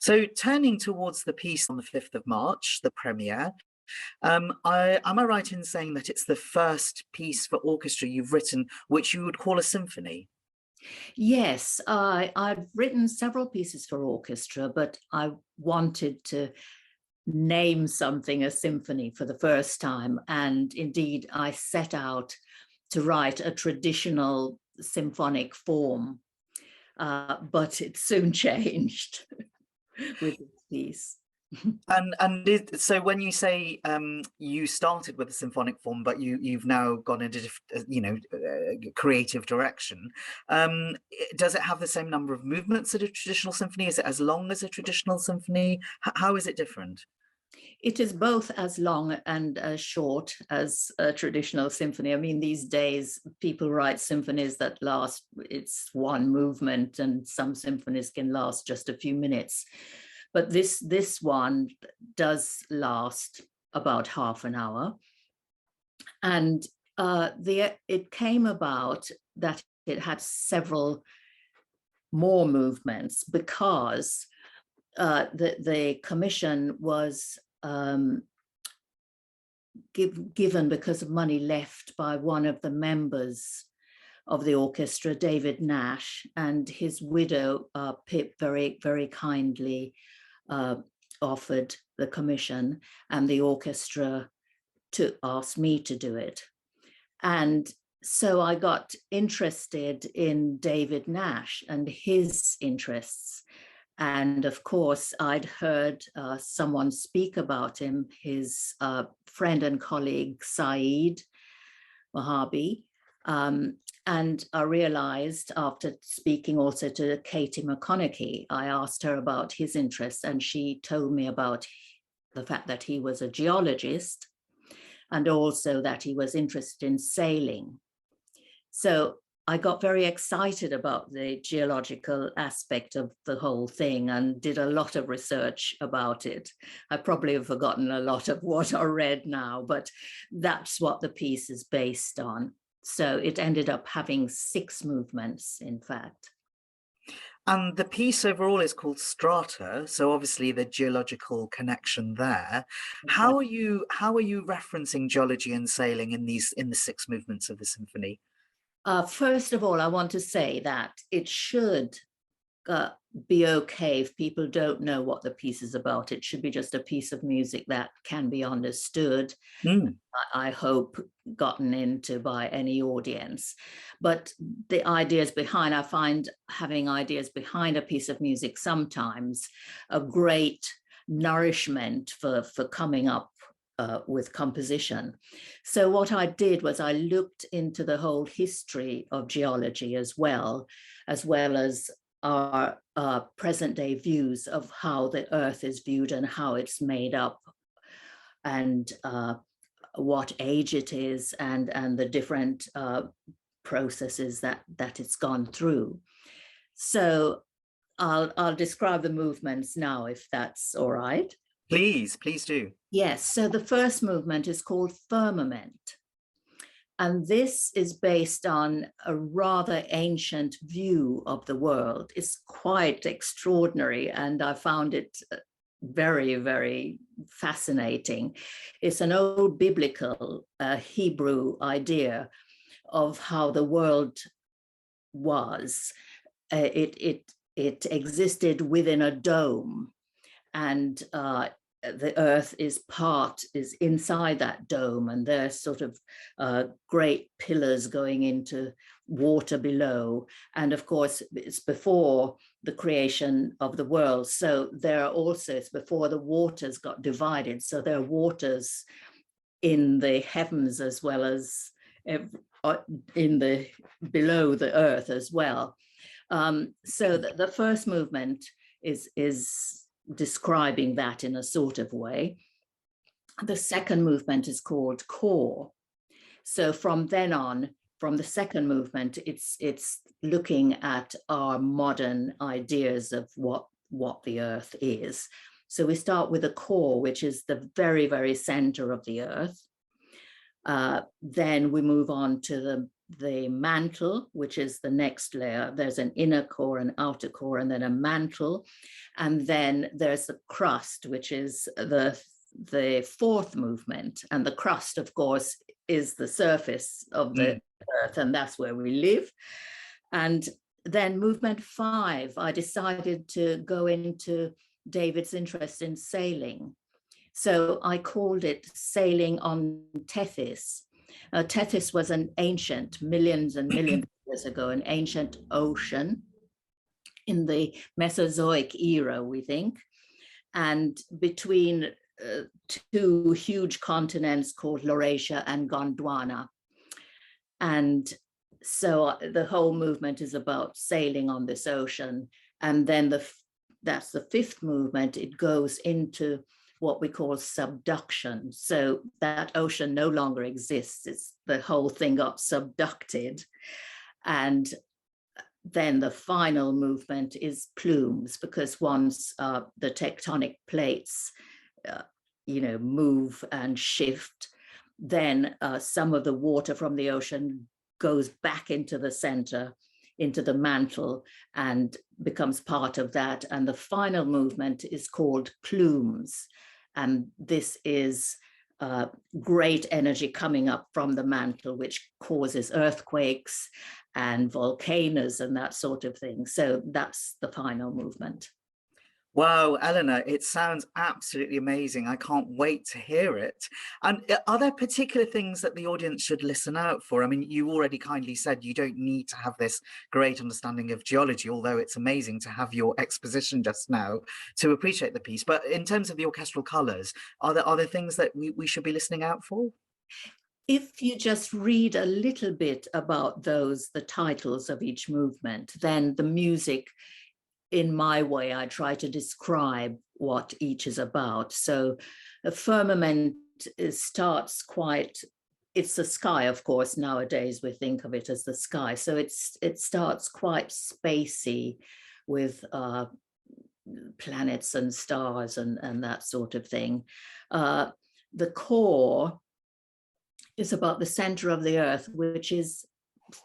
So turning towards the piece on the 5th of March, the premiere, am I right in saying that it's the first piece for orchestra you've written which you would call a symphony? Yes, I've written several pieces for orchestra, but I wanted to name something a symphony for the first time. And indeed, I set out to write a traditional symphonic form, but it soon changed with this piece. So when you say you started with a symphonic form, but you've now gone into creative direction, does it have the same number of movements that a traditional symphony? Is it as long as a traditional symphony? How is it different? It is both as long and as short as a traditional symphony. I mean, these days people write symphonies that last, it's one movement, and some symphonies can last just a few minutes. But this one does last about half an hour. And it came about that it had several more movements because the commission was given because of money left by one of the members of the orchestra, David Nash, and his widow, Pip, very, very kindly offered the commission, and the orchestra asked me to do it. And so I got interested in David Nash and his interests. And of course, I'd heard someone speak about him, his friend and colleague, Saeed Mohabi. And I realized, after speaking also to Katie McConaughey, I asked her about his interests, and she told me about the fact that he was a geologist and also that he was interested in sailing. So I got very excited about the geological aspect of the whole thing and did a lot of research about it. I probably have forgotten a lot of what I read now, but that's what the piece is based on. So it ended up having 6 movements, in fact. And the piece overall is called Strata, so obviously the geological connection there. How are you referencing geology and sailing in the 6 movements of the symphony? First of all, I want to say that it should be okay if people don't know what the piece is about. It should be just a piece of music that can be understood. I hope gotten into by any audience. But the ideas behind, I find having ideas behind a piece of music sometimes a great nourishment for coming up with composition. So what I did was I looked into the whole history of geology as well as our present day views of how the earth is viewed and how it's made up, and what age it is, and the different processes that it's gone through. So I'll describe the movements now, if that's all right. Please do. Yes, so the first movement is called Firmament. And this is based on a rather ancient view of the world. It's quite extraordinary, and I found it very, very fascinating. It's an old biblical Hebrew idea of how the world was. It existed within a dome, and the earth is inside that dome, and there's sort of great pillars going into water below. And of course, it's before the creation of the world. So there are also, it's before the waters got divided. So there are waters in the heavens as well as below the earth as well. So the first movement is describing that in a sort of way. The second movement is called Core. So from then on, from the second movement, it's looking at our modern ideas of what the earth is. So we start with the core, which is the very, very center of the earth. Then we move on to the the mantle, which is the next layer. There's an inner core, an outer core, and then a mantle. And then there's the crust, which is the fourth movement. And the crust, of course, is the surface of the earth, and that's where we live. And then movement 5, I decided to go into David's interest in sailing. So I called it Sailing on Tethys. Tethys was an ancient, millions and millions of years ago, an ancient ocean in the Mesozoic era, we think. And between two huge continents called Laurasia and Gondwana. And so the whole movement is about sailing on this ocean. And then that's the 5th movement. It goes into what we call subduction. So that ocean no longer exists. The whole thing got subducted. And then the final movement is plumes, because once the tectonic plates move and shift, then some of the water from the ocean goes back into the center, into the mantle, and becomes part of that. And the final movement is called plumes. And this is great energy coming up from the mantle, which causes earthquakes and volcanoes and that sort of thing. So that's the final movement. Wow, Eleanor, it sounds absolutely amazing. I can't wait to hear it. And are there particular things that the audience should listen out for? I mean, you already kindly said you don't need to have this great understanding of geology, although it's amazing to have your exposition just now to appreciate the piece. But in terms of the orchestral colours, are there things that we should be listening out for? If you just read a little bit about the titles of each movement, then the music, in my way, I try to describe what each is about. So a firmament starts quite, it's the sky, of course, nowadays we think of it as the sky. So it starts quite spacey with planets and stars and that sort of thing. The core is about the center of the earth, which is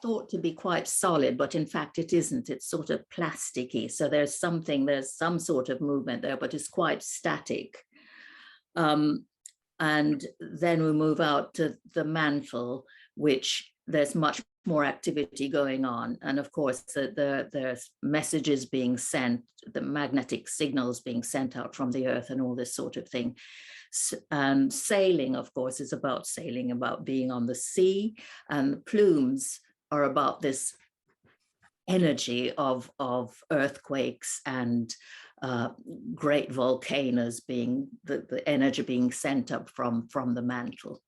thought to be quite solid, but in fact it isn't. It's sort of plasticky. So there's some sort of movement there, but it's quite static. And then we move out to the mantle, which there's much more activity going on. And of course, there's messages being sent, the magnetic signals being sent out from the earth and all this sort of thing. And sailing, of course, is about sailing, about being on the sea. And the plumes are about this energy of earthquakes and great volcanoes, being the energy being sent up from the mantle.